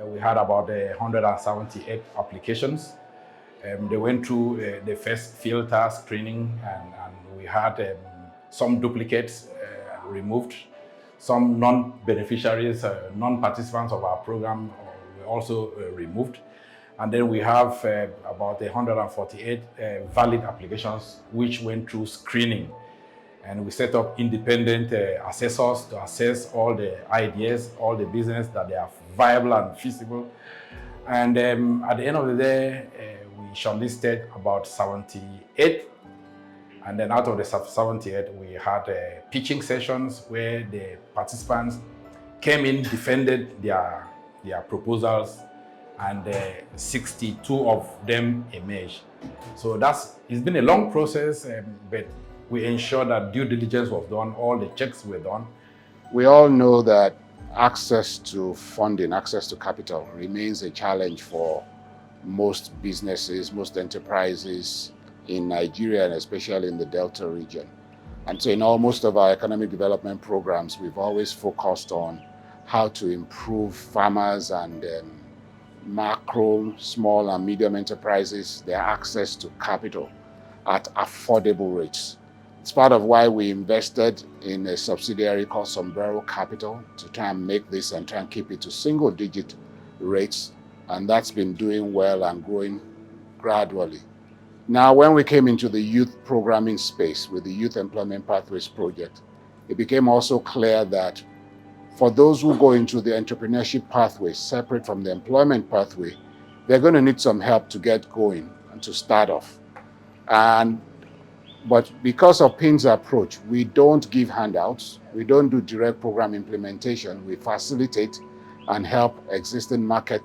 We had about 178 applications. They went through the first filter screening, and we had some duplicates removed. Some non-beneficiaries, non-participants of our program were also removed. And then we have about 148 valid applications which went through screening. And we set up independent assessors to assess all the ideas, all the business that they are viable and feasible. And at the end of the day, we shortlisted about 78. And then out of the 78, we had pitching sessions where the participants came in, defended their proposals, and 62 of them emerged. So it's been a long process, but we ensured that due diligence was done, all the checks were done. We all know that access to funding, access to capital remains a challenge for most businesses, most enterprises in Nigeria, and especially in the Delta region. And so in most of our economic development programs, we've always focused on how to improve farmers and macro, small and medium enterprises, their access to capital at affordable rates. It's part of why we invested in a subsidiary called Sombrero Capital to try and make this and try and keep it to single-digit rates, and that's been doing well and growing gradually. Now, when we came into the youth programming space with the Youth Employment Pathways Project, it became also clear that for those who go into the entrepreneurship pathway separate from the employment pathway, they're going to need some help to get going and to start off. But because of PIND's approach, we don't give handouts, we don't do direct program implementation, we facilitate and help existing market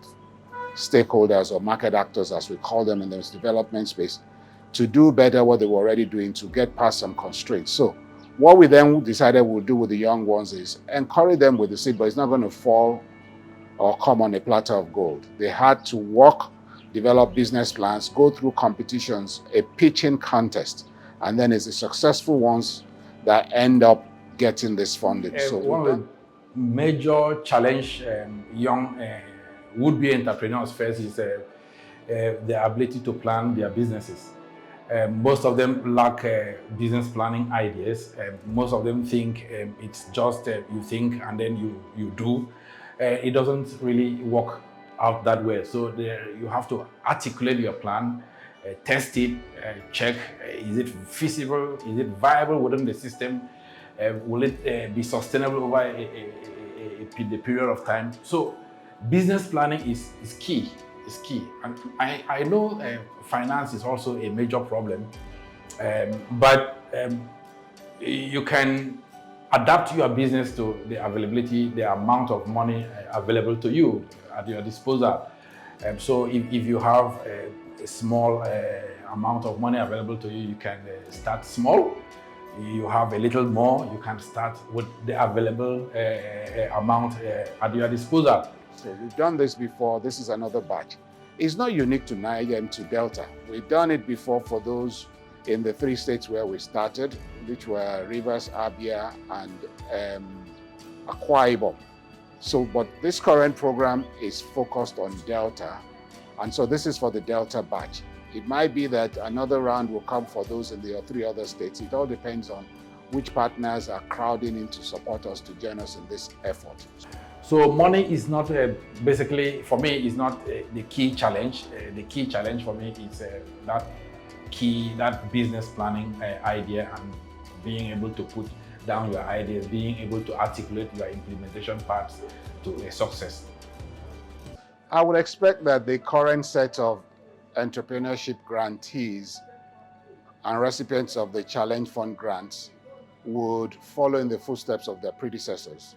stakeholders or market actors, as we call them in this development space, to do better what they were already doing, to get past some constraints. So what we then decided we'll do with the young ones is encourage them with the seed, but it's not going to fall or come on a platter of gold. They had to work, develop business plans, go through competitions, a pitching contest, and then it's the successful ones that end up getting this funding. So one of the major challenge young would-be entrepreneurs face is the ability to plan their businesses. Most of them lack business planning ideas. Most of them think it's just you think and then you do. It doesn't really work out that way. So you have to articulate your plan, test it, check, is it feasible, is it viable within the system, will it be sustainable over the period of time. So business planning is key. Is key. And I know finance is also a major problem, but you can adapt your business to the availability, the amount of money available to you at your disposal. So if you have a small amount of money available to you, you can start small. You have a little more, you can start with the available amount at your disposal. So we've done this before. This is another batch. It's not unique to Niger and to Delta. We've done it before for those in the 3 states where we started, which were Rivers, Abia, and Akwa Ibom. So, but this current program is focused on Delta, and so this is for the Delta batch. It might be that another round will come for those in the 3 other states. It all depends on which partners are crowding in to support us, to join us in this effort. So money is not, basically, for me, is not the key challenge. The key challenge for me is that business planning idea, and being able to put down your ideas, being able to articulate your implementation paths to a success. I would expect that the current set of entrepreneurship grantees and recipients of the Challenge Fund grants would follow in the footsteps of their predecessors.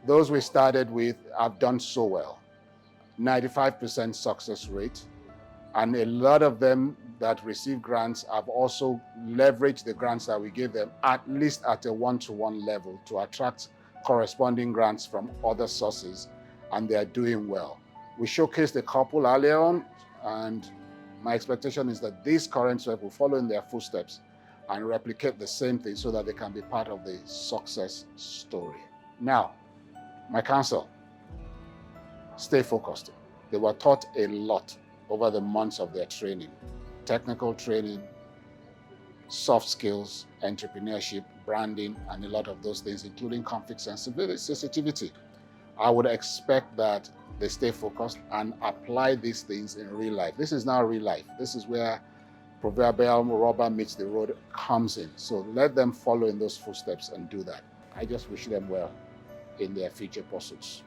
Those we started with have done so well, 95% success rate, and a lot of them that receive grants have also leveraged the grants that we gave them, at least at a one-to-one level, to attract corresponding grants from other sources, and they are doing well. We showcased a couple earlier on, and my expectation is that these current staff will follow in their footsteps and replicate the same thing so that they can be part of the success story. Now, my counsel, stay focused. They were taught a lot over the months of their training, technical training, soft skills, entrepreneurship, branding, and a lot of those things, including conflict sensitivity. I would expect that they stay focused and apply these things in real life. This is now real life. This is where proverbial rubber meets the road comes in. So let them follow in those footsteps and do that. I just wish them well in their future pursuits.